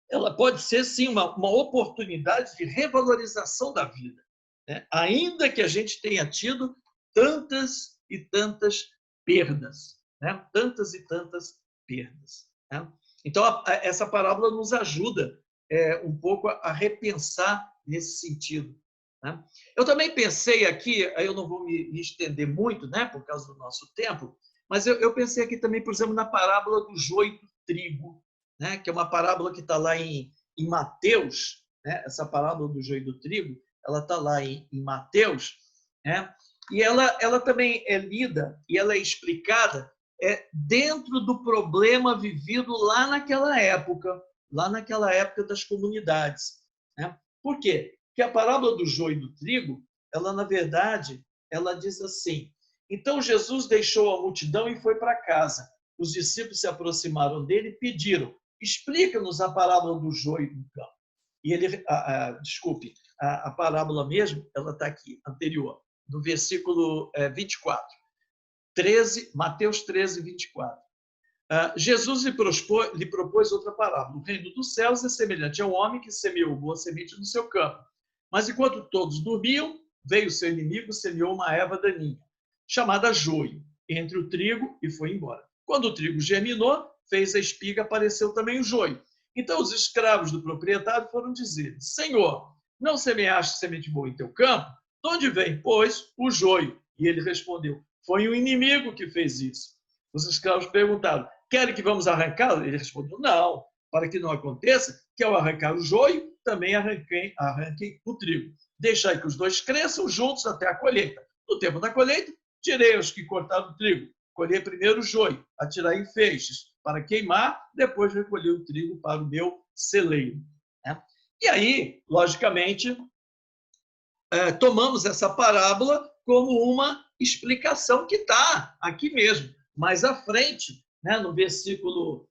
ela pode ser, sim, uma oportunidade de revalorização da vida, né? Ainda que a gente tenha tido tantas e tantas perdas, né? Tantas e tantas perdas, né? Então, essa parábola nos ajuda um pouco a repensar nesse sentido, né? Eu também pensei aqui, eu não vou me estender muito, né, por causa do nosso tempo, mas eu pensei aqui também, por exemplo, na parábola do joio e do trigo, né, que é uma parábola que está lá em Mateus, né? Essa parábola do joio e do trigo, ela está lá em Mateus, né? E ela também é lida e ela é explicada dentro do problema vivido lá naquela época das comunidades, né? Por quê? Porque a parábola do joio e do trigo, ela, na verdade, ela diz assim: então Jesus deixou a multidão e foi para casa. Os discípulos se aproximaram dele e pediram: explica-nos a parábola do joio do campo. E ele, desculpe, a parábola mesmo, ela está aqui, anterior, no versículo 24. Mateus 13, 24. Jesus lhe propôs outra parábola. O reino dos céus é semelhante a um homem que semeou boa semente no seu campo. Mas enquanto todos dormiam, veio seu inimigo e semeou uma erva daninha, chamada joio, entre o trigo e foi embora. Quando o trigo germinou, fez a espiga, apareceu também o joio. Então os escravos do proprietário foram dizer: Senhor, não semeaste semente boa em teu campo? De onde vem, pois, o joio? E ele respondeu: foi o inimigo que fez isso. Os escravos perguntaram: querem que vamos arrancá-lo? Ele respondeu: não, para que não aconteça que ao arrancar o joio, também arranquem o trigo. Deixai que os dois cresçam juntos até a colheita. No tempo da colheita, tirei os que cortaram o trigo. Colhei primeiro o joio, atirai em feixes para queimar, depois recolhi o trigo para o meu celeiro. E aí, logicamente, tomamos essa parábola como uma explicação que está aqui mesmo, mais à frente, né, no versículo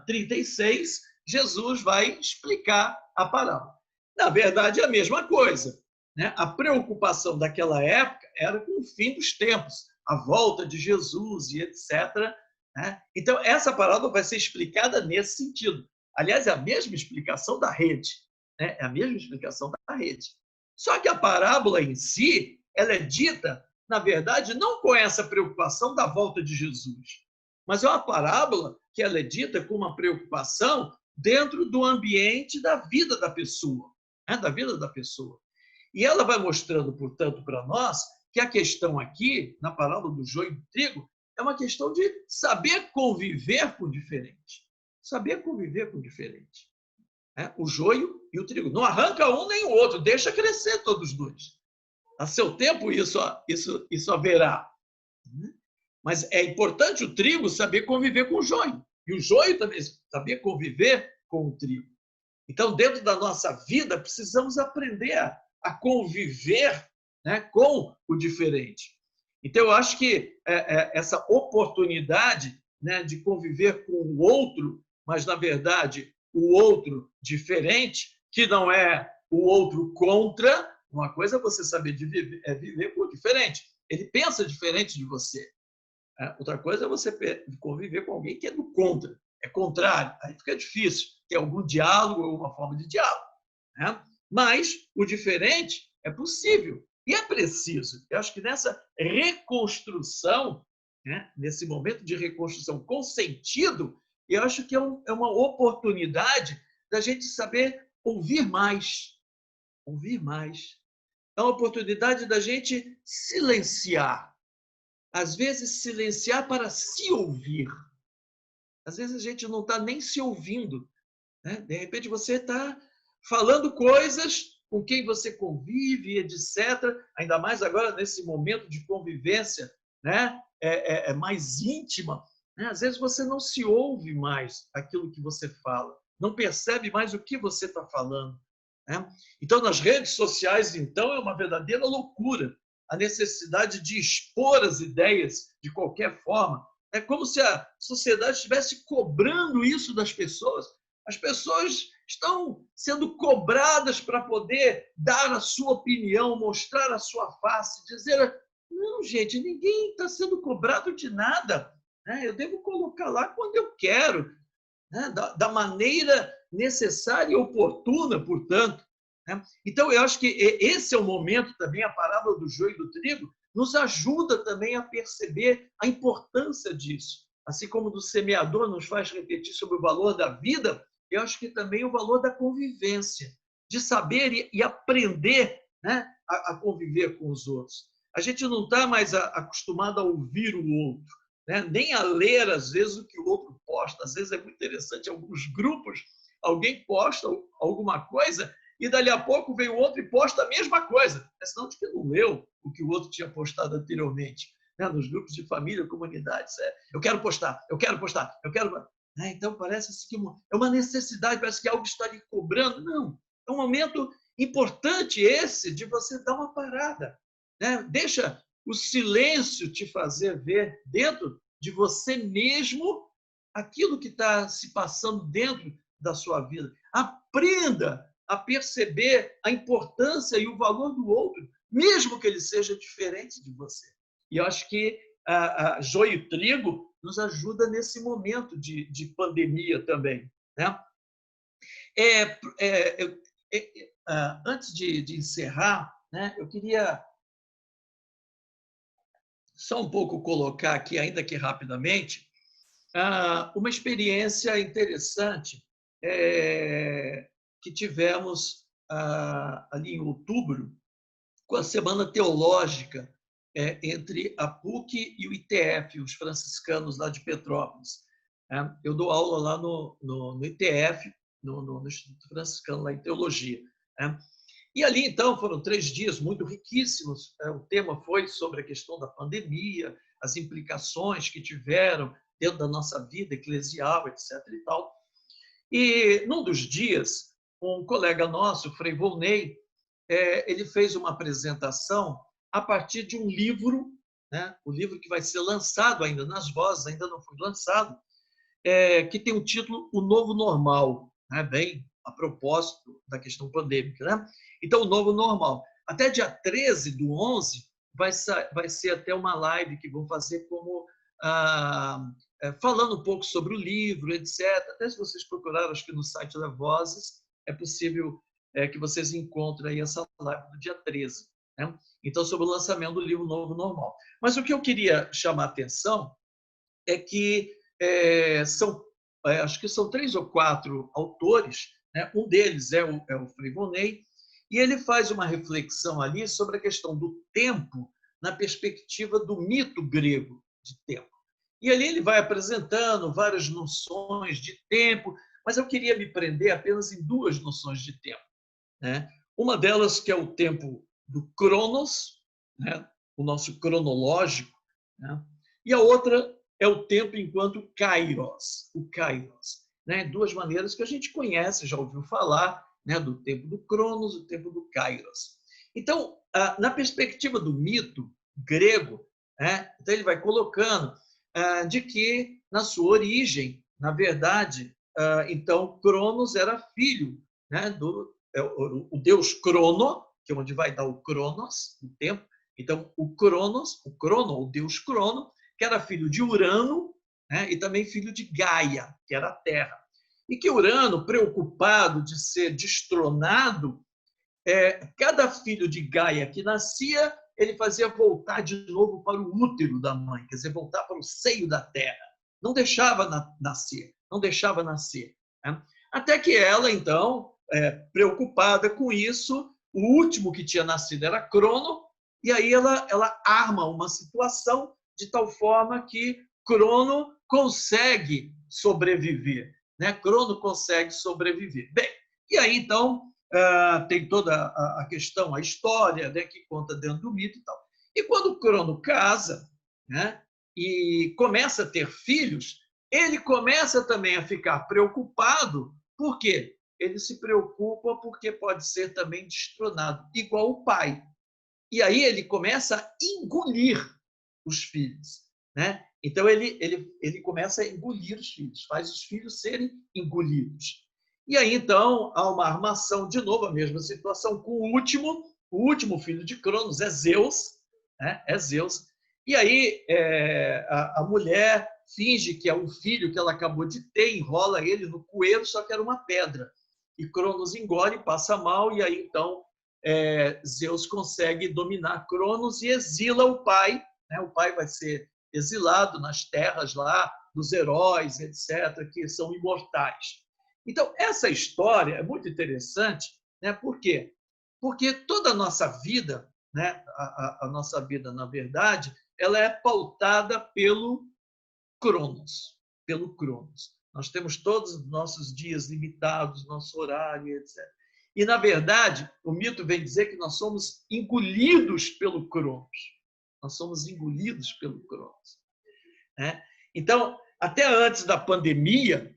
36, Jesus vai explicar a parábola. Na verdade, é a mesma coisa, né? A preocupação daquela época era com o fim dos tempos, a volta de Jesus e etc., né? Então, essa parábola vai ser explicada nesse sentido. Aliás, é a mesma explicação da rede, né? É a mesma explicação da rede. Só que a parábola em si, ela é dita, na verdade, não com essa preocupação da volta de Jesus, mas é uma parábola que ela é dita com uma preocupação dentro do ambiente da vida da pessoa, né? Da vida da pessoa. E ela vai mostrando, portanto, para nós que a questão aqui, na parábola do joio e do trigo, é uma questão de saber conviver com o diferente. Saber conviver com o diferente. O joio e o trigo. Não arranca um nem o outro, deixa crescer todos os dois. A seu tempo isso haverá. Mas é importante o trigo saber conviver com o joio. E o joio também saber conviver com o trigo. Então, dentro da nossa vida, precisamos aprender a conviver, né, com o diferente. Então, eu acho que essa oportunidade, né, de conviver com o outro, mas, na verdade, o outro diferente, que não é o outro contra, uma coisa é você saber viver com o diferente. Ele pensa diferente de você. Outra coisa é você conviver com alguém que é do contra. é contrário, aí fica difícil ter algum diálogo ou uma forma de diálogo, né? Mas o diferente é possível e é preciso. Eu acho que nessa reconstrução, né, nesse momento de reconstrução com sentido, eu acho que é uma oportunidade da gente saber ouvir mais. Ouvir mais. É uma oportunidade da gente silenciar. Às vezes, silenciar para se ouvir. Às vezes, a gente não está nem se ouvindo, né? De repente, você está falando coisas com quem você convive, etc. Ainda mais agora, nesse momento de convivência, né? É mais íntima. Né? Às vezes, você não se ouve mais aquilo que você fala. Não percebe mais o que você está falando. Né? Então, nas redes sociais, então, é uma verdadeira loucura a necessidade de expor as ideias de qualquer forma. É como se a sociedade estivesse cobrando isso das pessoas. As pessoas estão sendo cobradas para poder dar a sua opinião, mostrar a sua face, dizer: não, gente, ninguém está sendo cobrado de nada. Eu devo colocar lá quando eu quero, da maneira necessária e oportuna, portanto. Então, eu acho que esse é o momento também, a parábola do joio e do trigo, nos ajuda também a perceber a importância disso. Assim como do semeador nos faz refletir sobre o valor da vida, eu acho que também o valor da convivência, de saber e aprender, né, a conviver com os outros. A gente não está mais acostumado a ouvir o outro, né? Nem a ler, às vezes, o que o outro posta. Às vezes é muito interessante, em alguns grupos, alguém posta alguma coisa e dali a pouco vem o outro e posta a mesma coisa. É sinal de que não leu o que o outro tinha postado anteriormente. Nos grupos de família, comunidades. Eu quero postar, eu quero postar, eu quero... Então, parece que é uma necessidade, parece que algo está lhe cobrando. Não, é um momento importante esse de você dar uma parada. Deixa o silêncio te fazer ver dentro de você mesmo aquilo que está se passando dentro da sua vida. Aprenda a perceber a importância e o valor do outro, mesmo que ele seja diferente de você. E eu acho que a joio e trigo nos ajuda nesse momento de pandemia também. Né? Antes de encerrar, né, eu queria só um pouco colocar aqui, ainda que rapidamente, uma experiência interessante que tivemos ali em outubro, com a Semana Teológica entre a PUC e o ITF, os franciscanos lá de Petrópolis. Eu dou aula lá no ITF, no Instituto Franciscano, lá em Teologia. E ali, então, foram 3 dias muito riquíssimos. O tema foi sobre a questão da pandemia, as implicações que tiveram dentro da nossa vida eclesial, etc. E tal. E, num dos dias, um colega nosso, o Frei Volney, ele fez uma apresentação a partir de um livro, né? O livro que vai ser lançado ainda nas vozes, ainda não foi lançado, que tem o título O Novo Normal, né? Bem a propósito da questão pandêmica. Né? Então, o Novo Normal. Até dia 13/11 vai ser até uma live que vão fazer como falando um pouco sobre o livro, etc. Até se vocês procurarem, acho que no site da Vozes, é possível que vocês encontrem aí essa live do dia 13. Né? Então, sobre o lançamento do livro Novo Normal. Mas o que eu queria chamar a atenção é que acho que são 3 ou 4 autores, né? Um deles é o Frei Volney, e ele faz uma reflexão ali sobre a questão do tempo na perspectiva do mito grego de tempo. E ali ele vai apresentando várias noções de tempo, mas eu queria me prender apenas em 2 noções de tempo. Né? Uma delas que é o tempo do Cronos, né? O nosso cronológico, né? E a outra é o tempo enquanto Kairos, o Kairos. Né? 2 maneiras que a gente conhece, já ouviu falar, né? Do tempo do Cronos, o tempo do Kairos. Então, na perspectiva do mito grego, né? Então ele vai colocando de que, na sua origem, na verdade, então, Cronos era filho, né? O deus Crono, que é onde vai dar o Cronos, o tempo. Então, o Cronos, o Crono, o deus Crono, que era filho de Urano, né? E também filho de Gaia, que era a Terra. E que Urano, preocupado de ser destronado, cada filho de Gaia que nascia, ele fazia voltar de novo para o útero da mãe, quer dizer, voltar para o seio da Terra. Não deixava nascer, não deixava nascer. Né? Até que ela, então, preocupada com isso, o último que tinha nascido era Crono, e aí ela arma uma situação de tal forma que Crono consegue sobreviver. Né? Crono consegue sobreviver. Bem, e aí, então, tem toda a questão, a história, né, que conta dentro do mito e tal. E quando Crono casa, né, e começa a ter filhos, ele começa também a ficar preocupado. Por quê? Ele se preocupa porque pode ser também destronado, igual o pai. E aí ele começa a engolir os filhos. Né? Então ele começa a engolir os filhos, faz os filhos serem engolidos. E aí, então, há uma armação, de novo, a mesma situação com o último filho de Cronos, é Zeus. Né? É Zeus. E aí a mulher finge que é um filho que ela acabou de ter, enrola ele no coeiro, só que era uma pedra. E Cronos engole, passa mal, e aí, então, Zeus consegue dominar Cronos e exila o pai. Né? O pai vai ser exilado nas terras lá dos heróis, etc., que são imortais. Então, essa história é muito interessante, né? Por quê? Porque toda a nossa vida, né? A nossa vida, na verdade, ela é pautada pelo Cronos, pelo Cronos. Nós temos todos os nossos dias limitados, nosso horário, etc. E, na verdade, o mito vem dizer que nós somos engolidos pelo Cronos. Nós somos engolidos pelo Cronos. Né? Então, até antes da pandemia,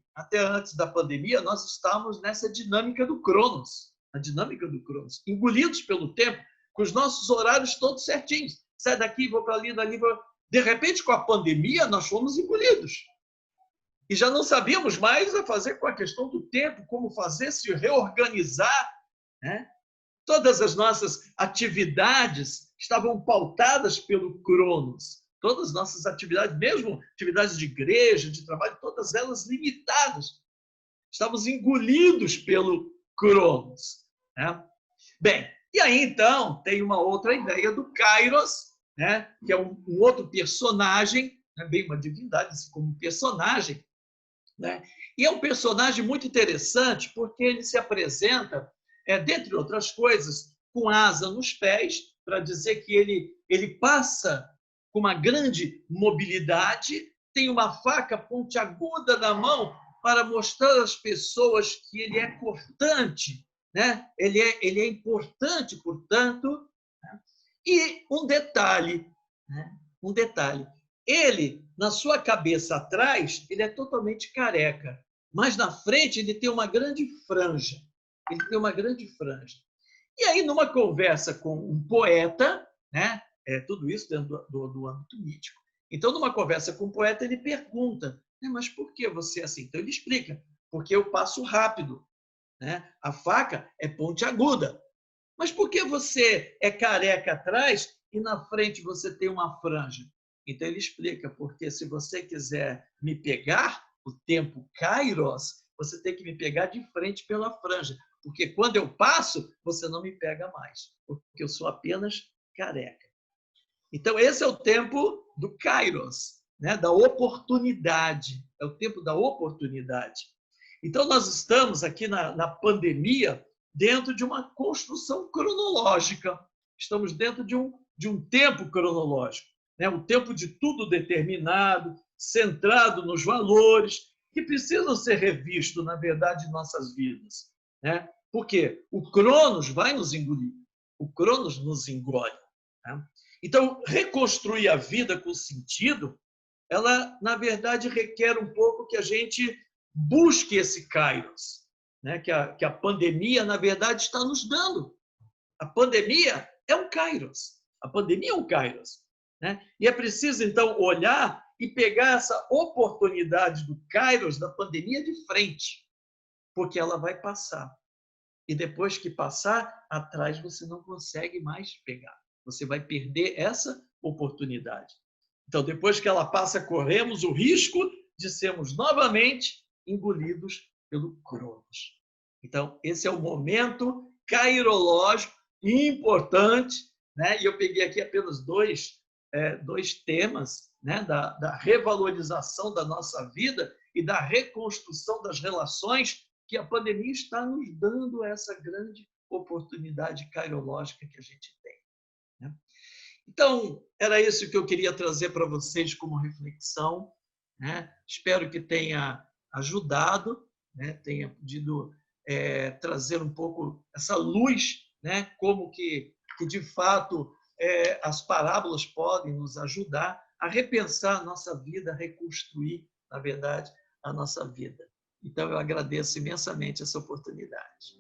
nós estávamos nessa dinâmica do Cronos, a dinâmica do Cronos, engolidos pelo tempo, com os nossos horários todos certinhos. Sai daqui, vou para ali, dali, vou... De repente, com a pandemia, nós fomos engolidos. E já não sabíamos mais a fazer com a questão do tempo, como fazer, se reorganizar. Né? Todas as nossas atividades estavam pautadas pelo Cronos. Todas as nossas atividades, mesmo atividades de igreja, de trabalho, todas elas limitadas. Estávamos engolidos pelo Cronos. Né? Bem, e aí, então, tem uma outra ideia do Kairos, né? Que é um outro personagem, né? Bem uma divindade, assim, como personagem. Né? E é um personagem muito interessante, porque ele se apresenta, dentre outras coisas, com asa nos pés, para dizer que ele passa com uma grande mobilidade, tem uma faca pontiaguda na mão para mostrar às pessoas que ele é cortante, né? Ele é importante, portanto. Né? E um detalhe, né? Um detalhe. Ele, na sua cabeça atrás, ele é totalmente careca, mas na frente ele tem uma grande franja. Ele tem uma grande franja. E aí, numa conversa com um poeta, né? Tudo isso dentro do âmbito mítico. Então, numa conversa com um poeta, ele pergunta, mas por que você é assim? Então, ele explica, porque eu passo rápido. Né? A faca é pontiaguda. Mas por que você é careca atrás e na frente você tem uma franja? Então ele explica, porque se você quiser me pegar, o tempo kairos, você tem que me pegar de frente pela franja, porque quando eu passo, você não me pega mais, porque eu sou apenas careca. Então esse é o tempo do kairos, né? Da oportunidade, é o tempo da oportunidade. Então nós estamos aqui na pandemia dentro de uma construção cronológica, estamos dentro de um tempo cronológico. Né? Um tempo de tudo determinado, centrado nos valores, que precisam ser revistos, na verdade, em nossas vidas. Né? Porque o Cronos vai nos engolir, o Cronos nos engole. Né? Então, reconstruir a vida com sentido, ela, na verdade, requer um pouco que a gente busque esse Kairos, né? que a pandemia, na verdade, está nos dando. A pandemia é um Kairos. A pandemia é um Kairos. Né? E é preciso, então, olhar e pegar essa oportunidade do Kairos, da pandemia, de frente, porque ela vai passar. E depois que passar, atrás você não consegue mais pegar. Você vai perder essa oportunidade. Então, depois que ela passa, corremos o risco de sermos novamente engolidos pelo Cronos. Então, esse é o momento cairológico importante, né? E eu peguei aqui apenas dois temas, né? Da revalorização da nossa vida e da reconstrução das relações, que a pandemia está nos dando essa grande oportunidade cairológica que a gente tem, né? Então, era isso que eu queria trazer para vocês como reflexão, né? Espero que tenha ajudado, né? Tenha podido trazer um pouco essa luz, né? Como que de fato, as parábolas podem nos ajudar a repensar a nossa vida, a reconstruir, na verdade, a nossa vida. Então, eu agradeço imensamente essa oportunidade.